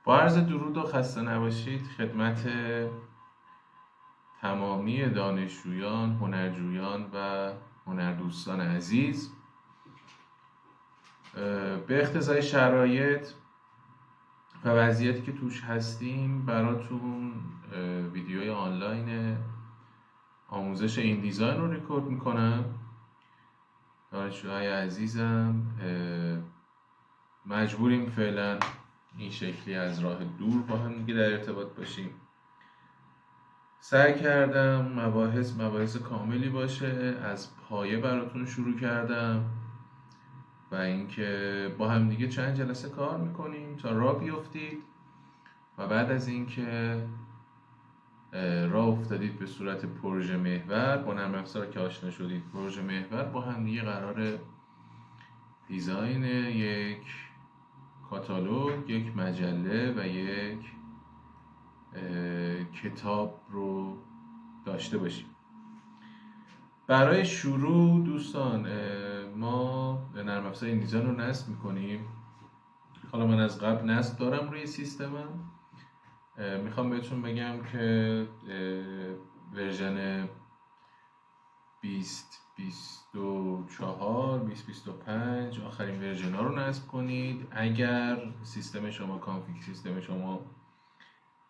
با عرض درود و خسته نباشید خدمت تمامی دانشجویان، هنرجویان و هنردوستان عزیز. به اقتضای شرایط و وضعیتی که توش هستیم براتون ویدیوی آنلاین آموزش این دیزاین رو ریکورد میکنم. دانشجوهای عزیزم، مجبوریم فعلا این شکلی از راه دور با هم دیگه در ارتباط باشیم. سعی کردم مباحث کاملی باشه، از پایه براتون شروع کردم و اینکه با هم دیگه چند جلسه کار میکنیم تا راه بیفتید و بعد از اینکه راه افتادید به صورت پروژه محور، با نرم افزار که آشنا شدید پروژه محور، با هم دیگه قرار دیزاین یک کاتالوگ، یک مجله و یک کتاب رو داشته باشیم. برای شروع دوستان، ما نرم افزار این دیزاین رو نصب میکنیم. حالا من از قبل نصب دارم روی سیستمم. میخوام بهتون بگم که ورژن 2024 2025 آخرین ورژن ها رو نصب کنید. اگر سیستم شما کانفیگ سیستم شما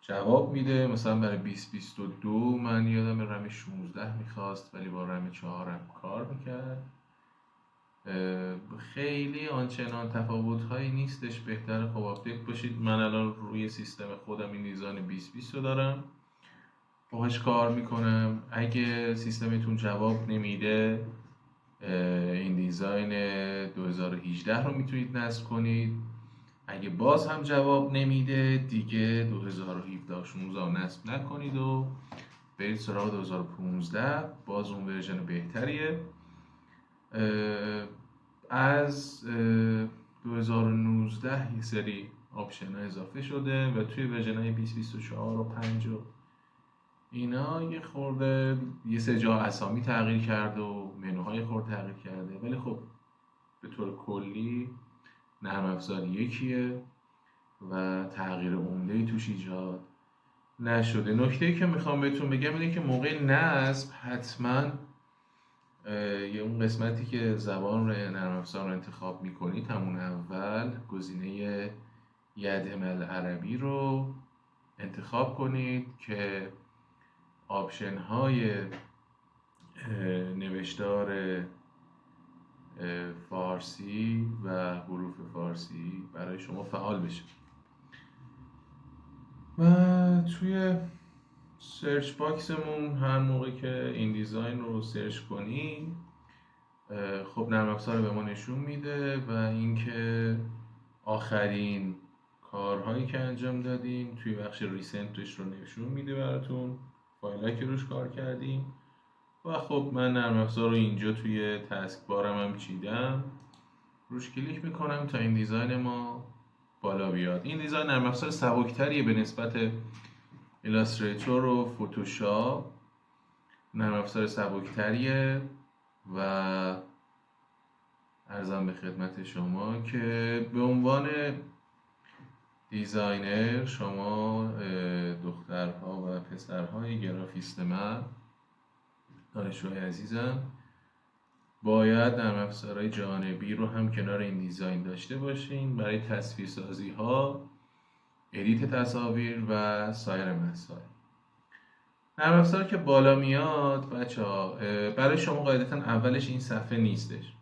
جواب میده، مثلا برای 2022 من یادم رم 16 میخواست ولی با رم 4 هم کار میکرد. خیلی آنچنان تفاوت هایی نیستش، بهتره خب آپدیت باشید. من الان روی سیستم خودم این دیزاین 2020 رو دارم، باهاش کار میکنم. اگه سیستمتون جواب نمیده، این دیزاین 2018 رو میتونید نصب کنید. اگه باز هم جواب نمیده، دیگه 2017 16 نصب نکنید و برید سراغ 2015. باز اون ورژن بهتریه. از 2019 یه سری آپشن ها اضافه شده و توی ورژن های 2024 و 5 و اینا یه خورده یه سه جا اسامی تغییر کرده و منوهای خورده تغییر کرده، ولی خب به طور کلی نرم افزار یکیه و تغییر عمده‌ای توش ایجاد نشده. نکته‌ای که میخوام بهتون بگم اینه که موقع نصب حتما یه اون قسمتی که زبان نرم افزار رو انتخاب میکنید، همون اول گزینه یدمل عربی رو انتخاب کنید که آپشن های نوشتار فارسی و حروف فارسی برای شما فعال بشه. و توی سرچ باکسمون هر موقع که این دیزاین رو سرچ کنید، خب نرم افزار رو به ما نشون میده و اینکه آخرین کارهایی که انجام دادیم توی بخش ریسنتش رو نشون میده براتون، فایلایی که روش کار کردیم. و خب من نرم افزار رو اینجا توی تسک بارم هم چیدم، روش کلیک میکنم تا این دیزاین ما بالا بیاد. این دیزاین نرم افزار سبکتریه به نسبت ایلاستریتور و فتوشاپ. نرم افزار سبکتریه و عرضم به خدمت شما که به عنوان دیزاینر شما دخترها و پسرهای گرافیست من، دانشجوهای عزیزم، باید نرم افزارهای جانبی رو هم کنار این دیزاین داشته باشین برای تصویرسازی ها، ادیت تصاویر و سایر مسائل. نرم افزار که بالا میاد بچه‌ها، برای شما قاعدتا اولش این صفحه نیستش،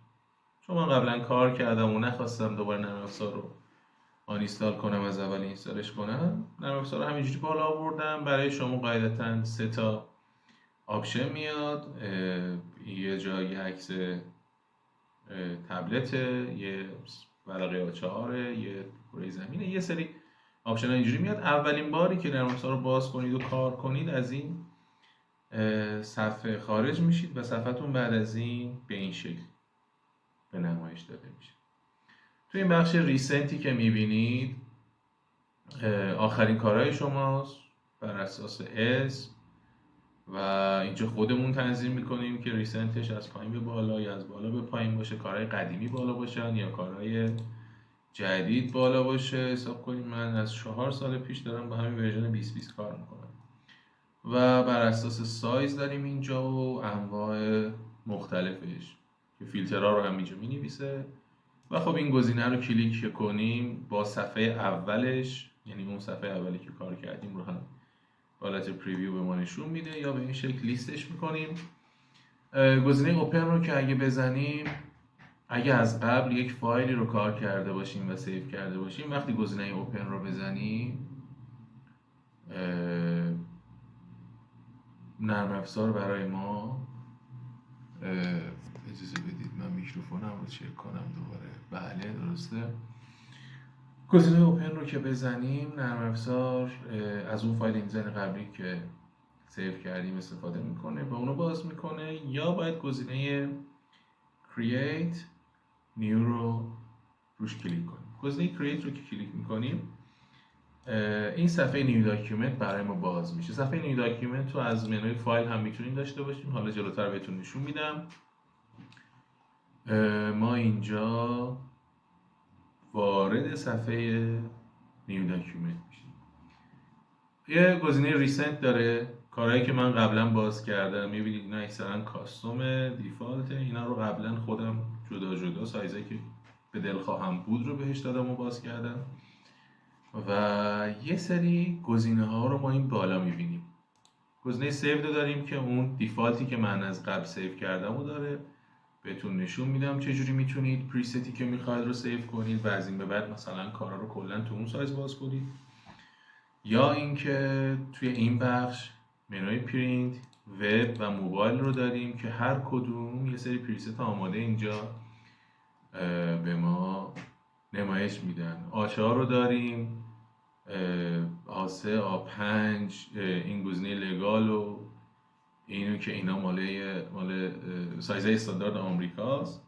چون من قبلا کار کردم و نخواستم دوباره نرم افزار رو آنینستال کنم، از اول اینستالش کنم. نرم افزار رو همینجوری بالا آوردم. برای شما قاعدتا 3 تا آپشن میاد، یه جایی عکس تبلت، یه ورقه A4، یه کره زمینه، یه سری آپشن ها اینجوری میاد. اولین باری که نرم افزار رو باز کنید و کار کنید از این صفحه خارج میشید و صفحتون بعد از این به این شکل به نمایش داده میشه. تو این بخش ریسنتی که میبینید آخرین کارهای شماست بر اساس اسم و اینجا خودمون تنظیم میکنیم که ریسنتش از پایین به بالا یا از بالا به پایین باشه، کارهای قدیمی بالا باشن یا کارهای جدید بالا باشه. حساب کنیم من از 4 سال پیش دارم با همین ورژن 2020 کار میکنم و بر اساس سایز داریم اینجا و انواع مختلفش که فیلترها رو هم اینجا می نویسه و خب این گزینه رو کلیک کنیم با صفحه اولش، یعنی اون صفحه اولی که کار کردیم رو هم حالت پریویو به ما نشون میده یا به این شکل لیستش میکنیم. گزینه اوپن رو که اگه بزنیم، اگه از قبل یک فایلی رو کار کرده باشیم و سیو کرده باشیم، وقتی گزینه اوپن رو بزنیم نرم افزار برای ما اجازه بدید من میکروفونم رو چک کنم دوباره. بله درسته. گزینه اوپن رو که بزنیم نرم افزار از اون فایل اینزن قبلی که سیو کردیم استفاده میکنه و اونو باز میکنه، یا باید گزینه create new رو روش کلیک کنیم. گزینه create رو که کلیک میکنیم این صفحه نیو داکیومنت برای ما باز میشه. صفحه نیو داکیومنت رو از منوی فایل هم میتونیم داشته باشیم، حالا جلوتر بهتون نشون میدم. ما اینجا وارد صفحه نیو داکیومنت میشیم. یه گزینه ریسنت داره، کارهایی که من قبلا باز کردم میبینید اینا اکثرا کاستوم دیفالت، اینا رو قبلا خودم جدا جدا سایزایی که به دل خواهم بود رو بهش دادم و باز کردم. و یه سری گزینه ها رو ما این بالا میبینیم. گزینه سیو رو داریم که اون دیفالتی که من از قبل سیو کردم رو داره. بهتون نشون میدم چجوری میتونید پریستی که میخواید رو سیو کنید و از این به بعد مثلا کارا رو کلا تو اون سایز باز کنید، یا اینکه توی این بخش منوی پرینت، وب و موبایل رو داریم که هر کدوم یه سری پریست آماده اینجا به ما نمایش میدن. آ4 رو داریم، A3 A5 این گزینه لگال و اینو که اینا مال سایزهای استاندارد آمریکاست.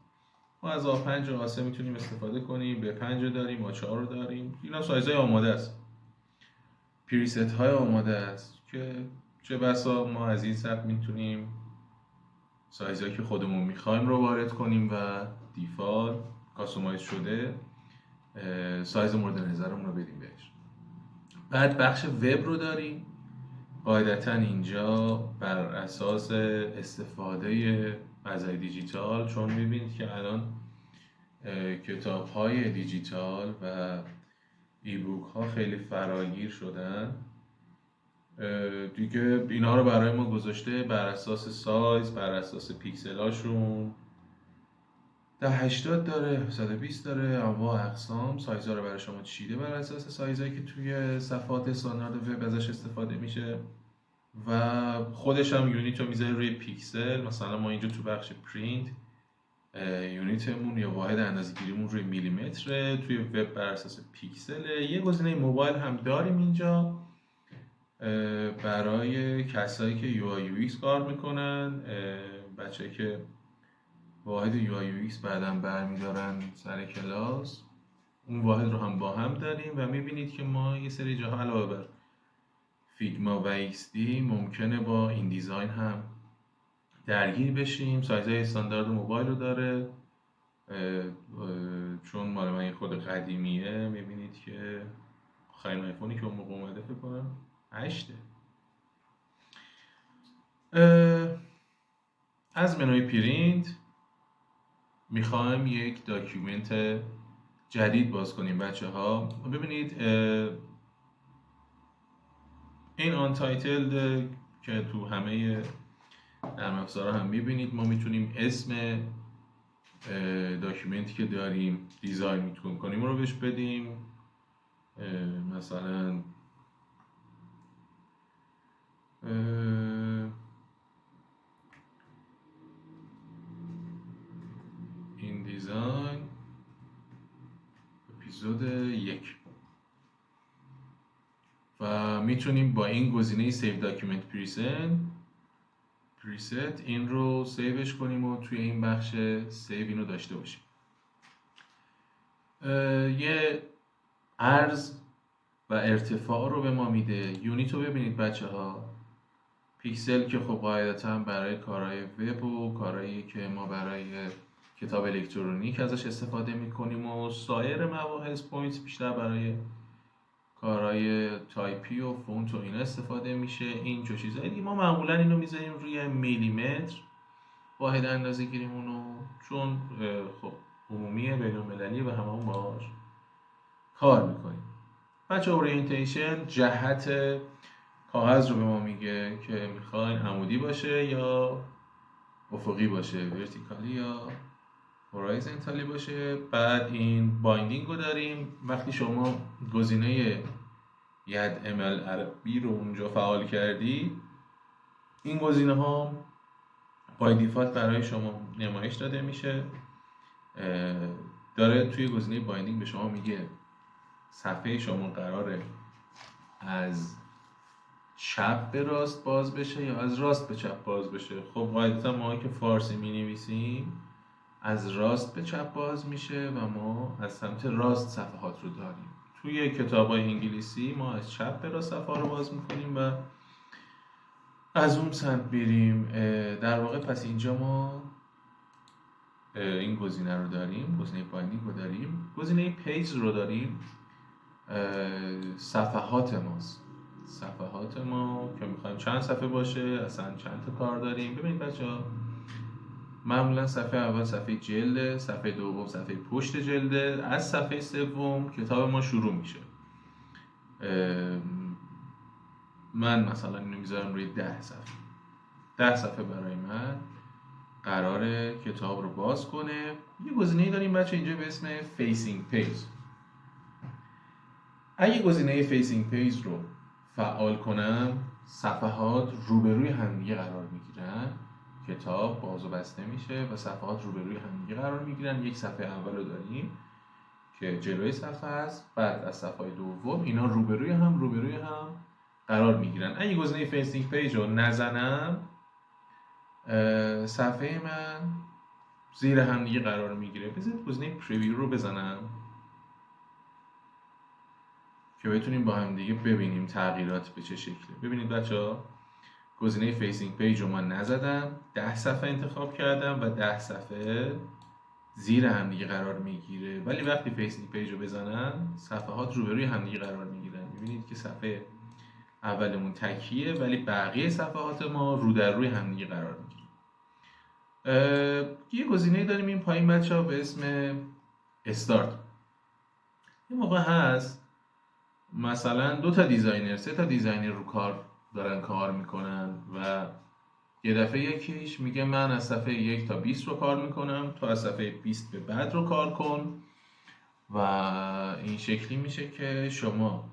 ما از A5 و A3 میتونیم استفاده کنیم. B5 رو داریم، A4 رو داریم. اینا سایزهای آماده است، پریست های آماده است که چه بسا ما از این سطح میتونیم سایزهایی که خودمون میخوایم رو وارد کنیم و دیفالت کاستومایز شده سایز مورد نظرمون رو بدیم بهش. بعد بخش وب رو داریم. قاعدتا اینجا بر اساس استفاده فضای دیجیتال، چون میبینید که الان کتاب های دیجیتال و ایبوک ها خیلی فراگیر شدن دیگه، اینا رو برای ما گذاشته بر اساس سایز، بر اساس پیکسل هاشون. 1080 داره، 120 داره، انواع اقسام سایزها رو برای شما چیده بر اساس سایزهایی که توی صفحات استاندارد وب ازش استفاده میشه و خودش هم یونیت رو میذاره روی پیکسل. مثلا ما اینجا تو بخش پرینت یونیتمون یا واحد اندازه‌گیریمون روی میلیمتره، توی وب بر اساس پیکسله. یه گزینه موبایل هم داریم اینجا برای کسایی که یو آی یو ایکس کار میکنن، بچه‌ای که واحد یو آی یو ایکس بعداً برمیدارن سر کلاس، اون واحد رو هم با هم داریم و میبینید که ما یه سری جاها علاوه بر فیگما و ایکس دی ممکنه با این دیزاین هم درگیر بشیم. سایزهای استاندارد موبایل رو داره، چون مال من خود قدیمیه. میبینید که آخرین آیفونی که اون موقع اومده فکر کنم 8. از منوی پرینت میخوایم یک داکیومنت جدید باز کنیم بچه ها. ببینید این آن تایتلد که تو همه نرم افزارها هم میبینید، ما میتونیم اسم داکیومنتی که داریم دیزاین میتونیم کنیم رو بهش بدیم. مثلا این دیزاین اپیزود 1 و میتونیم با این گزینه سیو داکیومنت پریست این رو سیوش کنیم و توی این بخش سیو اینو داشته باشیم. یه عرض و ارتفاع رو به ما میده. یونیت رو ببینید بچه ها، پیکسل که خب قاعدتا برای کارهای وب و کارهایی که ما برای کتاب الکترونیک ازش استفاده میکنیم و سایر مباحث پوینت بیشتر برای کارهای تایپی و فونت و اینا استفاده میشه. این چه چیزایی دیگه. ما معمولا اینو میذاریم روی میلیمتر واحد اندازه گیریمونو، چون خب عمومیه، بین‌المللیه و هممون باهاش کار میکنیم. بچه اورینتیشن جهت کاغذ رو به ما میگه که میخواین عمودی باشه یا افقی باشه، ورتیکالی یا هورایزونتالی باشه. بعد این بایندینگ رو داریم. وقتی شما گزینه ید ML عربی رو اونجا فعال کردی، این گزینه ها بای دیفالت برای شما نمایش داده میشه. داره توی گزینه بایندینگ به شما میگه صفحه شما قراره از چپ به راست باز بشه یا از راست به چپ باز بشه. خب قاعدتا ما که فارسی می نویسیم از راست به چپ باز میشه و ما از سمت راست صفحات رو داریم. توی کتاب‌های انگلیسی ما از چپ به راست صفحه رو باز میکنیم و از اون سمت بریم. در واقع پس اینجا ما این گزینه رو داریم، گزینه بایندینگ رو داریم. گزینه پیج رو داریم، صفحات ماست. صفحات ما که میخوایم چند صفحه باشه، اصلا چند تا کار داریم. ببینید بچه‌ها، معمولا صفحه اول صفحه جلد، صفحه دوم صفحه پشت جلده، از صفحه سوم کتاب ما شروع میشه. من مثلا اینو میذارم روی 10 صفحه. 10 صفحه برای من قراره کتاب رو باز کنه. یه گزینه‌ای داریم بچه اینجا به اسم فیسینگ پیج. اگه گزینه فیسینگ پیج رو فعال کنم، صفحات روبروی همدیگه قرار میگیرن، کتاب باز و بسته میشه و صفحات روبروی همدیگه قرار میگیرن. یک صفحه اول رو داریم که جلوی صفحه است، بعد از صفحه دوم اینا روبروی هم قرار میگیرن. اگه گزینه فیسینگ پیج رو نزنم، صفحه من زیر همدیگه قرار میگیره. بذارید گزینه پریویو رو بزنم که بتونیم با هم دیگه ببینیم تغییرات به چه شکله. ببینید بچه‌ها، گزینه فیسینگ پیج رو من نزدم، 10 صفحه انتخاب کردم و 10 صفحه زیر هم دیگه قرار میگیره. ولی وقتی فیسینگ پیج رو بزنم، صفحات روبروی هم دیگه قرار میگیرن. میبینید که صفحه اولمون تکیه ولی بقیه صفحات ما رو در روی هم دیگه قرار میگیره. یه گزینه داریم این پایین بچه‌ها به اسم استارت. یه موقع هست مثلا 2 تا دیزاینر 3 تا دیزاینر رو کار دارن کار میکنن و یه دفعه یکیش میگه من از صفحه 1 تا 20 رو کار میکنم، تو از صفحه 20 به بعد رو کار کن و این شکلی میشه که شما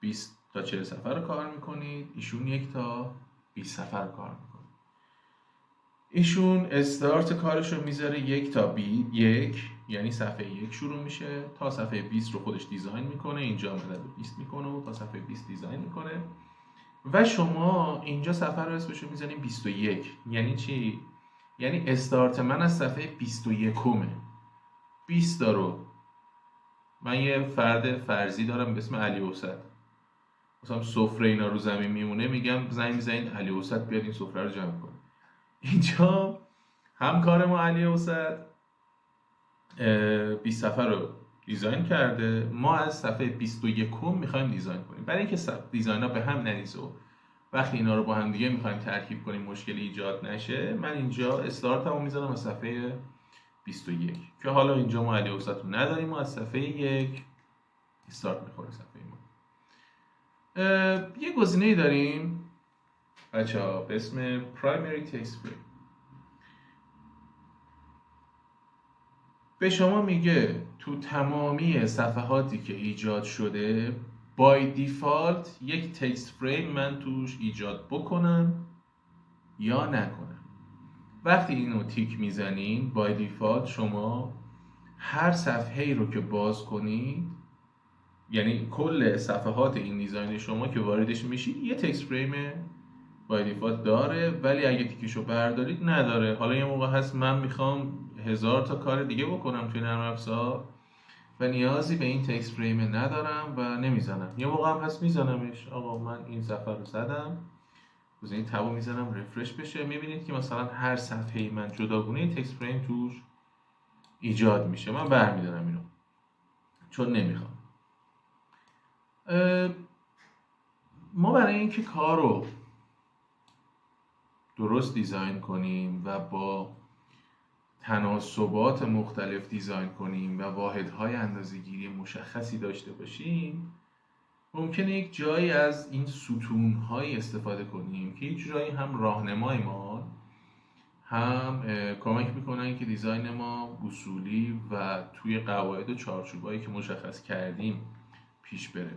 20 تا 40 صفحه رو کار میکنید، ایشون 1 تا 20 صفحه رو کار میکنه. ایشون استارت کارش رو میذاره 1 تا 1، یعنی صفحه 1 شروع میشه تا صفحه 20 رو خودش دیزاین میکنه، اینجا عدد 20 میکنه و تا صفحه 20 دیزاین میکنه و شما اینجا صفحه رو اسمش رو میزنیم 21. یعنی چی؟ یعنی استارت من از صفحه 21 20 رو من یه فرد فرضی دارم به اسم علی اوسط، مثلا سفره اینا رو زمین میمونه، میگم زنگ میزنید علی اوسط بیاد این سفره رو جمع کنه. اینجا همکار ما علی اوسط 20 صفحه رو دیزاین کرده، ما از صفحه 21 میخوایم دیزاین کنیم. برای اینکه دیزاین ها به هم نریزه و وقتی اینا رو با هم دیگه میخوایم ترکیب کنیم مشکلی ایجاد نشه، من اینجا استارتمو میذارم از صفحه 21 که حالا اینجا ما علی اوسط رو نداریم و از صفحه 1 استارت میخوره صفحه ما. یه گزینه‌ای داریم بچه‌ها به اسم پرایمری تکست فریم. به شما میگه تو تمامی صفحاتی که ایجاد شده بای دیفالت یک تکست فریم من توش ایجاد بکنم یا نکنم. وقتی اینو تیک میزنین بای دیفالت شما هر صفحه‌ای رو که باز کنید، یعنی کل صفحات این دیزاین شما که واردش میشید یه تکست فریم بای دیفالت داره، ولی اگه تیکشو بردارید نداره. حالا یه موقع هست من میخوام 1000 تا کار دیگه بکنم توی نرم افزار و نیازی به این تکست فریم ندارم و نمیزنم. یه موقع هم هست میزنمش، آقا من این صفحه رو زدم گزینه تب رو میزنم رفرش بشه، میبینید که مثلا هر صفحه من جداگونه تکست فریم توش ایجاد میشه. من برمیدارم اینو چون نمیخوام. ما برای اینکه کار رو درست دیزاین کنیم و با تناسبات مختلف دیزاین کنیم و واحدهای اندازه‌گیری مشخصی داشته باشیم، ممکنه یک جایی از این ستون‌هایی استفاده کنیم که یک جایی هم راهنمای ما، هم کمک میکنن که دیزاین ما اصولی و توی قواعد و چارچوبایی که مشخص کردیم پیش بره.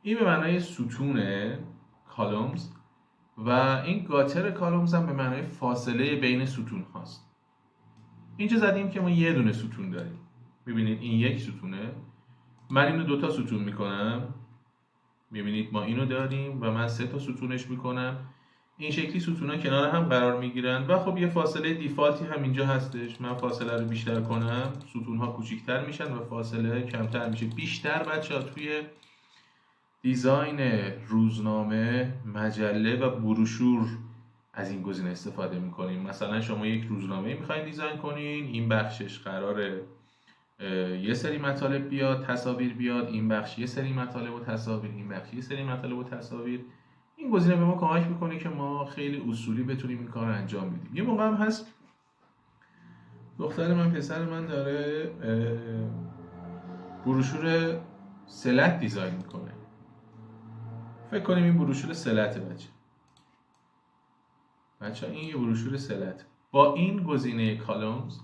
این به معنای ستونه کالومز و این گاتر کالومز هم به معنای فاصله بین ستون هاست. اینجا زدیم که ما یه دونه ستون داریم. میبینید این یک ستونه، من اینو دوتا ستون میکنم، میبینید ما اینو داریم و من 3 تا ستونش میکنم. این شکلی ستونا کنار هم قرار میگیرن و خب یه فاصله دیفالتی هم اینجا هستش. من فاصله رو بیشتر کنم ستونها کوچیکتر میشن و فاصله کمتر میشه. بیشتر بچه‌ها توی دیزاین روزنامه، مجله و بروشور از این گزینه استفاده میکنیم. مثلا شما یک روزنامه میخواین دیزاین کنین، این بخشش قراره یه سری مطالب بیاد، تصاویر بیاد، این بخش یه سری مطالب و تصاویر، این بخش یه سری مطالب و تصاویر. این گزینه به ما کمک میکنه که ما خیلی اصولی بتونیم این کار رو انجام بدیم. یه موقع هم هست دختر من، پسر من داره بروشور سلت دیزاین میکنه. فکر کنیم این بروشور سلته بچه این یه بروشور سلت. با این گزینه کالومز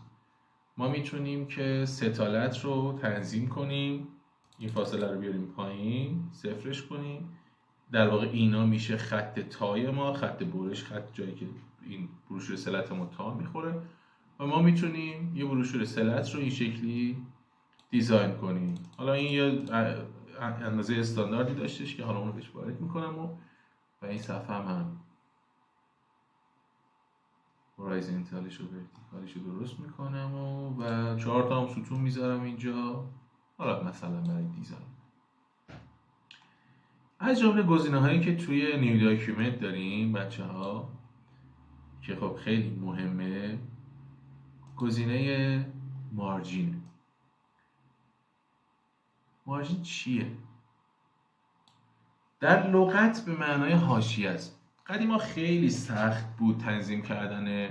ما میتونیم که ستالت رو تنظیم کنیم، این فاصله رو بیاریم پایین، صفرش کنیم. در واقع اینا میشه خط تای ما، خط برش، خط جایی که این بروشور سلت ما تا میخوره و ما میتونیم یه بروشور سلت رو این شکلی دیزاین کنیم. حالا این یه اندازه استانداردی داشتش که حالا اونو بهش وارد میکنم و این صفحه هم هورایزونتالیش و ورتیکالیش رو درست میکنم و 4 تا هم ستون میذارم اینجا، حالا مثلا برای دیزاین. از جمله گزینه هایی که توی نیو داکیومنت داریم بچه ها که خب خیلی مهمه، گزینه مارجینه. مارجین چیه؟ در لغت به معنای حاشیه است. قدیما خیلی سخت بود تنظیم کردن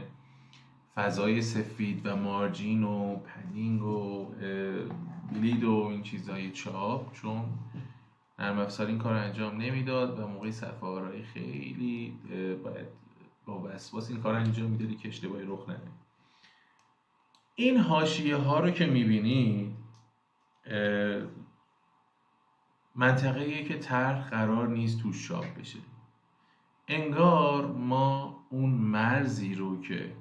فضای سفید و مارجین و پدینگ و بلید و این چیزای چاپ، چون نرم افزار این کار انجام نمیداد و موقع صفحه آرایی خیلی باید با وسواس این کار انجام میدادی که اشتباهی رخ نده. این حاشیه ها رو که میبینید منطقه‌ایه که طرح قرار نیست توش چاپ بشه. انگار ما اون مرزی رو که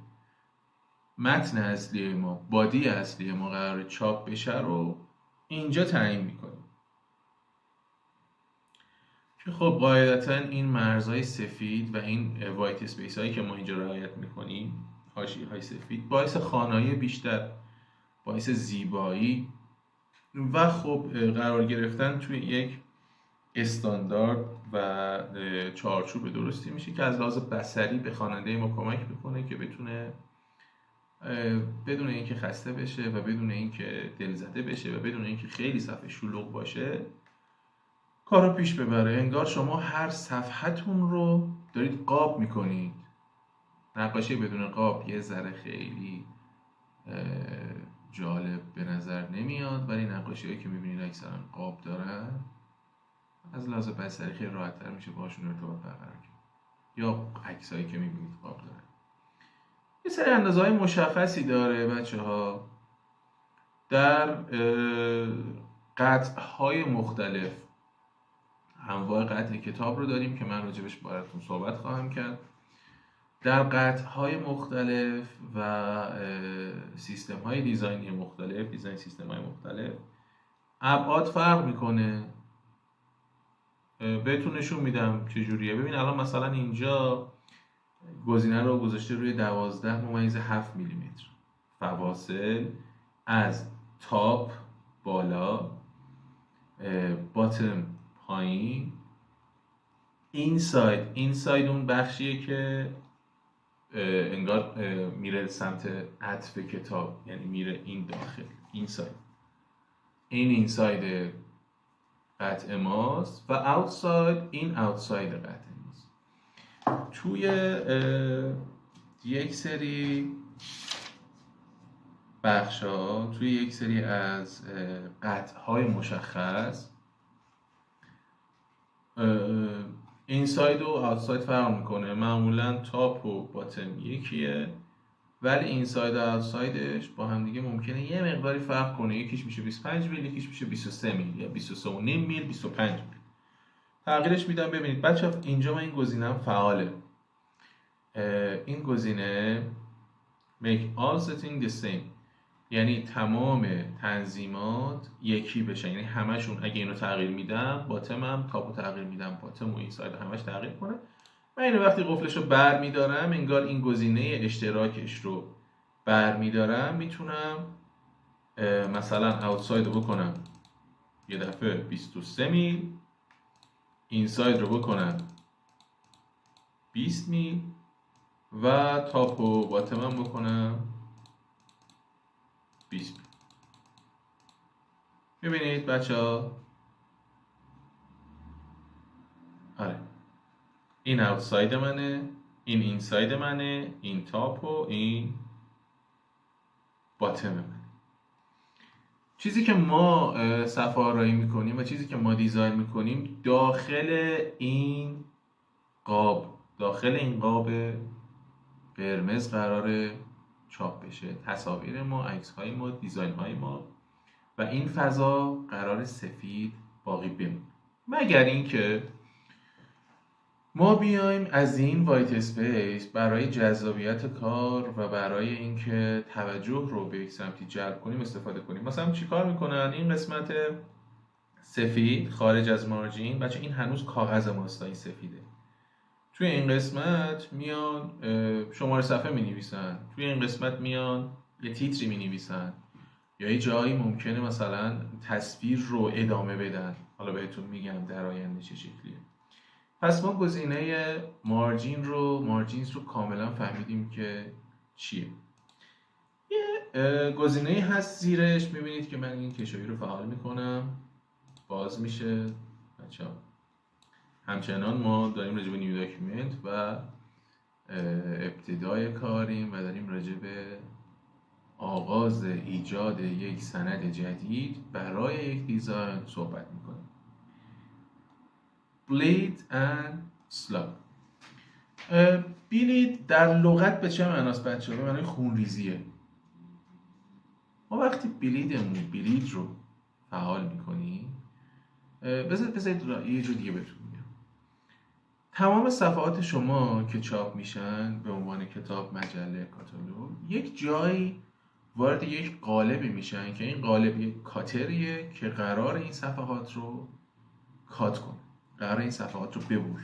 متن اصلی ما، بادی اصلی ما قرار چاپ بشه رو اینجا تعیین میکنیم که خب قاعدتا این مرزهای سفید و این وایت اسپیس هایی که ما اینجا رعایت میکنیم، حاشیه های سفید، باعث خوانایی بیشتر، باعث زیبایی و خب قرار گرفتن توی یک استاندارد و چارچوب درستی میشه که از لحاظ بصری به خواننده ما کمک میکنه که بتونه بدون اینکه خسته بشه و بدون اینکه دلزده بشه و بدون اینکه خیلی صفحه شلوغ باشه کارو پیش ببره. انگار شما هر صفحتون رو دارید قاب میکنید. نقاشی بدون قاب یه ذره خیلی جالب به نظر نمیاد، ولی نقاشی هایی که میبینید اکثرا قاب دارن از لحاظ بصری خیلی راحت تر میشه باشون ارتباط برقرار کرد. یا عکسایی که میبینید قاب دارن یه سری اندازه های مشخصی داره بچه ها. در قطع های مختلف، انواع قطع کتاب رو داریم که من راجبش براتون صحبت خواهم کرد. در قطع های مختلف و سیستم های دیزاینی مختلف، دیزاین سیستم های مختلف، ابعاد فرق میکنه. بهتون نشون میدم چجوریه. ببین الان مثلا اینجا گزینه رو گذاشته روی 12.7 میلیمتر فواصل از تاپ بالا، باتم پایین، اینساید اون بخشیه که انگار میره سمت عطف کتاب، یعنی میره این داخل. اینساید قطع ماست و این اوتساید قطع ماست. توی یک سری بخشا، توی یک سری از قطعهای مشخص، اینساید و اوتساید فرق میکنه. معمولا تاپ و باتم یکیه، ولی اینساید و اوتسایدش با هم دیگه ممکنه یه مقداری فرق کنه. یکیش میشه 25 میل، یکیش میشه 23 میل یا 23 و نیم میل، 25 میل. تغییرش میدم. ببینید بچه ها، اینجا من این گزینه‌ام فعاله. این گزینه make all setting the same، یعنی تمام تنظیمات یکی بشن، یعنی همشون اگه اینو تغییر میدم باتمم، تاپو تغییر میدم باتم و اینساید همش تغییر کنه. من اینو وقتی قفلش رو بر میدارم، انگار این گزینه اشتراکش رو بر میدارم، میتونم مثلا اوتساید رو بکنم یه دفعه 23 میل، اینساید رو بکنم 20 میل و تاپ و باتمم بکنم 20 میل. میبینید بچه ها؟ آره، این اوتساید منه، این اینساید منه، این تاپ و این باتم منه. چیزی که ما صفحه آرایی میکنیم و چیزی که ما دیزاین میکنیم داخل این قاب قرمز قرار چاپ بشه. تصاویر ما، عکس های ما، دیزاین های ما، و این فضا قرار سفید باقی بمونه، مگر اینکه ما بیایم از این وایت اسپیس برای جذابیت کار و برای اینکه توجه رو به یک سمتی جلب کنیم استفاده کنیم. مثلا چیکار میکنن؟ این قسمت سفید خارج از مارجین، بچه این هنوز کاغذ ماست، این سفیده. توی این قسمت میان شماره صفحه می نویسن، توی این قسمت میان یه تیتری می نویسن، یا یه جایی ممکنه مثلا تصویر رو ادامه بدن. حالا بهتون میگم در آینده چه شکلیه. پس ما گزینه مارجینز رو کاملا فهمیدیم که چیه. یه گزینه هست زیرش، میبینید که من این کشویی رو فعال میکنم، باز میشه بچه‌ها. همچنان ما داریم راجع به نیو داکیومنت و ابتدای کاریم و داریم راجع به آغاز ایجاد یک سند جدید برای یک دیزاین صحبت میکنیم. bleed and slug. بلید در لغت به چه معناست بچه ها؟ به معنای خونریزیه. ما وقتی بلید رو فعال میکنیم، بذارید یه جور دیگه بهتون میگم. تمام صفحات شما که چاپ میشن به عنوان کتاب، مجله، کاتالوگ، یک جایی وارد یک قالبی میشن که این قالب یک کاتریه که قرار این صفحات رو کات کنه، قرار این صفحات رو ببر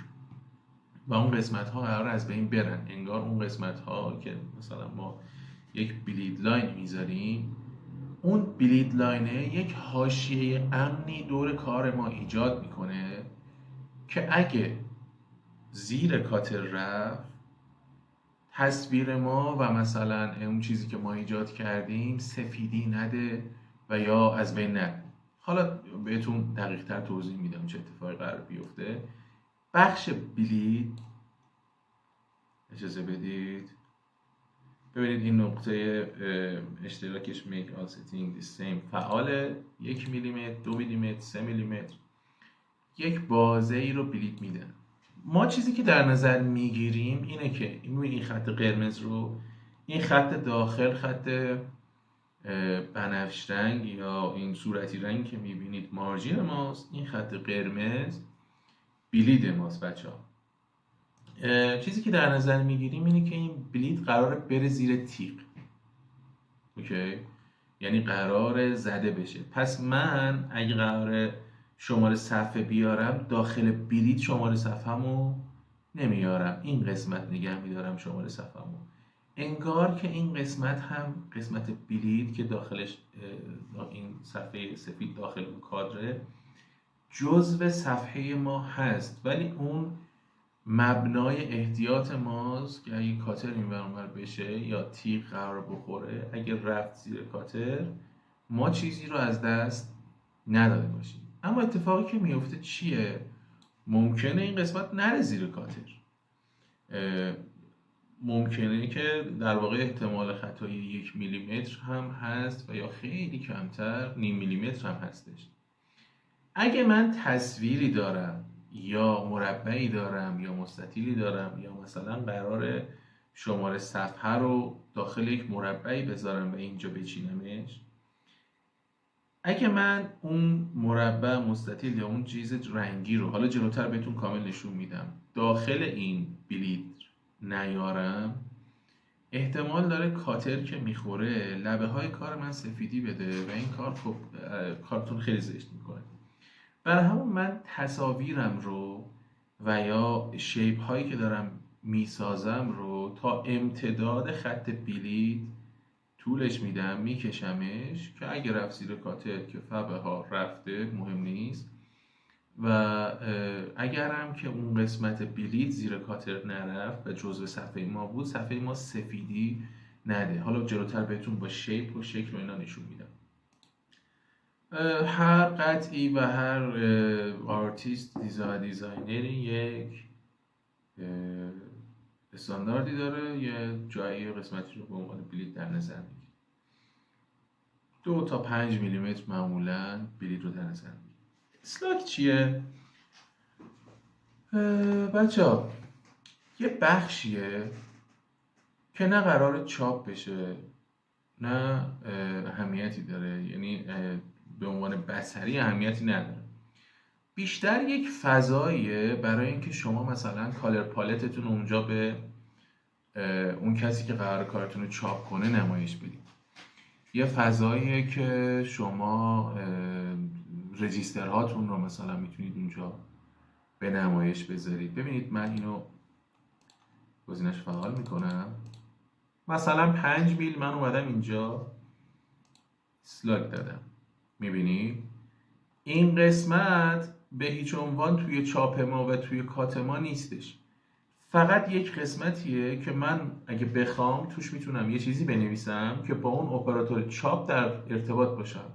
و اون قسمت ها قرار از بین برن. انگار اون قسمت ها که مثلا ما یک بلید لاین میذاریم، اون بلید لاینه یک حاشیه امنی دور کار ما ایجاد میکنه که اگه زیر کاتر رفت، تصویر ما و مثلا اون چیزی که ما ایجاد کردیم سفیدی نده و یا از بین نره. حالا بهتون دقیق تر توضیح میدم چه اتفاقی قرار بیفته. بخش بلید، اجازه بدید ببینید این نقطه اشتراکش make all setting the same فعاله. 1 میلیمتر، 2 میلیمتر، 3 میلیمتر یک بازه ای رو بلید میدن. ما چیزی که در نظر میگیریم اینه که این خط قرمز رو، این خط داخل، خط بنفش رنگ یا این صورتی رنگ که میبینید مارجین ماست، این خط قرمز بلید ماست بچه ها. چیزی که در نظر میگیریم اینه که این بلید قراره بره زیر تیغ، اوکی؟ یعنی قراره زده بشه. پس من اگه قراره شماره صفحه بیارم، داخل بلید شماره صفحه‌مو نمیارم، این قسمت نگه میدارم شماره صفحه‌مو. انگار که این قسمت هم قسمت بلید که داخلش این صفحه سفید داخل اون کادره جزو صفحه ما هست، ولی اون مبنای احتیاط ماست که اگه کاتر این ور اون ور بشه یا تیغ قرار بخوره، اگه رفت زیر کاتر ما چیزی رو از دست نداده باشیم. اما اتفاقی که میفته چیه؟ ممکنه این قسمت نره زیر کاتر، ممکنه که در واقع احتمال خطای 1 میلیمتر هم هست و یا خیلی کمتر، نیم میلیمتر هم هستش. اگه من تصویری دارم یا مربعی دارم یا مستطیلی دارم یا مثلا قرار شماره صفحه رو داخل یک مربعی بذارم و اینجا بچینمش، اگه من اون مربع، مستطیل یا اون چیز رنگی رو حالا جلوتر بهتون کامل نشون میدم داخل این بلیت نیارم، احتمال داره کاتر که میخوره لبه های کار من سفیدی بده و این کار خب کارتون خیلی زشت میکنه. برای همون من تصاویرم رو و یا شیپ هایی که دارم میسازم رو تا امتداد خط بلیت طولش میدم، میکشمش که اگه رفت زیر کاتر که فبه ها رفته، مهم نیست. و اگرم که اون قسمت بلیت زیر کاتر نرفت و جزء صفحه ما بود، صفحه ما سفیدی نده. حالا جلوتر بهتون با شیپ و شکل و اینا نشون میدم. هر قطعی و هر آرتیست دیزاینری یک استانداردی داره، یه جایی قسمتی رو به عنوان بلیت در نظر میگیره. 2 تا 5 میلیمتر معمولا بلیت رو در نظر میگیره. اسلاک چیه؟ بچه ها یه بخشیه که نه قرار چاپ بشه نه اهمیتی داره، یعنی به عنوان بصری اهمیتی نداره، بیشتر یک فضاییه برای اینکه شما مثلا کالر پالتتون اونجا به اون کسی که قرار کارتون رو چاپ کنه نمایش بدید. یه فضاییه که شما رجیسترهاتون رو مثلا میتونید اونجا به نمایش بذارید. ببینید من اینو گزینش فعال میکنم، مثلا 5 میل من اومدم اینجا اسلاگ دادم، میبینید این قسمت به هیچ عنوان توی چاپ ما و توی کات ما نیستش، فقط یک قسمتیه که من اگه بخوام توش میتونم یه چیزی بنویسم که با اون اپراتور چاپ در ارتباط باشم،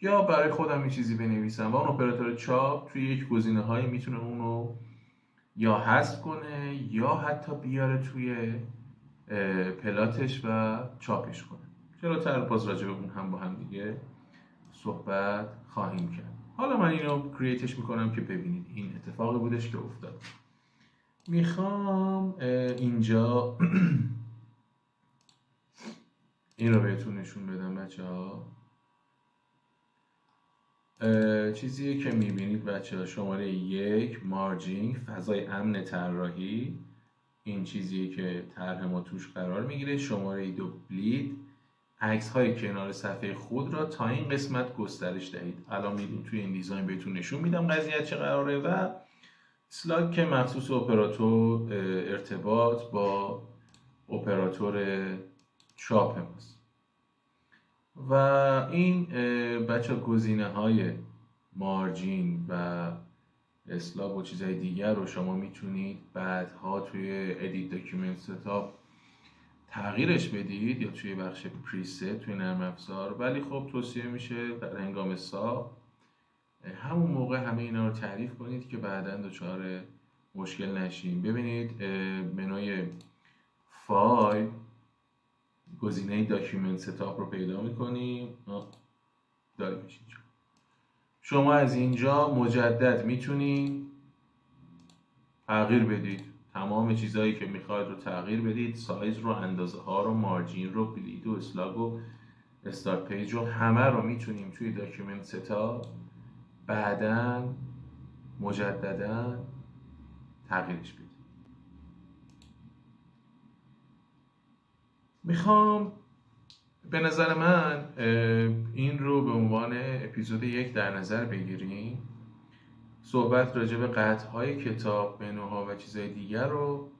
یا برای خودم یه چیزی بنویسم و اون اپراتور چاپ توی یک گزینه هایی میتونه اونو یا حذف کنه یا حتی بیاره توی پلاتش و چاپش کنه. جلوتر باز راجع به اون هم با هم دیگه صحبت خواهیم کرد. حالا من اینو کرییتش میکنم که ببینید این اتفاقی بودش که افتاد. میخوام اینجا این رو بهتون نشون بدم بچه ها. چیزیه که میبینید بچه ها، شماره 1 مارجینگ، فضای امن طراحی، این چیزیه که طرح ما توش قرار میگیره. شماره 2 بلید، عکس های کنار صفحه خود را تا این قسمت گسترش دهید. الان میدونید توی این دیزاین بهتون نشون میدم قضیه چه قراره. و اسلاگ که مخصوص اپراتور ارتباط با اپراتور چاپ ماست. و این بچه گزینه های مارجین و اسلاگ و چیزهای دیگر رو شما میتونید بعدها توی ادیت داکیومنت ستاپ تغییرش بدید یا توی بخش پریست توی نرم افزار، ولی خب توصیه میشه در هنگام ساخت همون موقع همه اینا رو تعریف کنید که بعداً دچار مشکل نشین. ببینید منوی فایل گزینه داکیومنت ستاپ رو پیدا میکنیم، داریمش اینجا. شما از اینجا مجدد میتونید تغییر بدید، تمام چیزهایی که میخواید رو تغییر بدید، سایز رو، اندازه ها رو، مارجین رو، بلید و اسلاگ و استارت پیج رو، همه رو میتونیم توی داکیومنت ستاپ بعداً مجدداً تغییرش بدیم. میخوام به نظر من این رو به عنوان اپیزود 1 در نظر بگیریم، صحبت راجع به قطعهای کتاب، منوها و چیزهای دیگر رو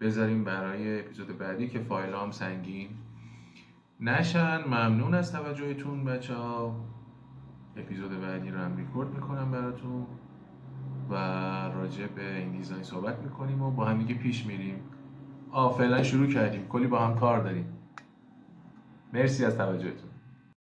بذاریم برای اپیزود بعدی که فایل هم سنگین نشن. ممنون از توجهتون بچه ها. اپیزود بعدی رو هم ریکورد میکنم براتون. و راجع به این دیزاین صحبت میکنیم و با هم دیگه پیش میریم. فعلا شروع کردیم، کلی با هم کار داریم. مرسی از توجهتون.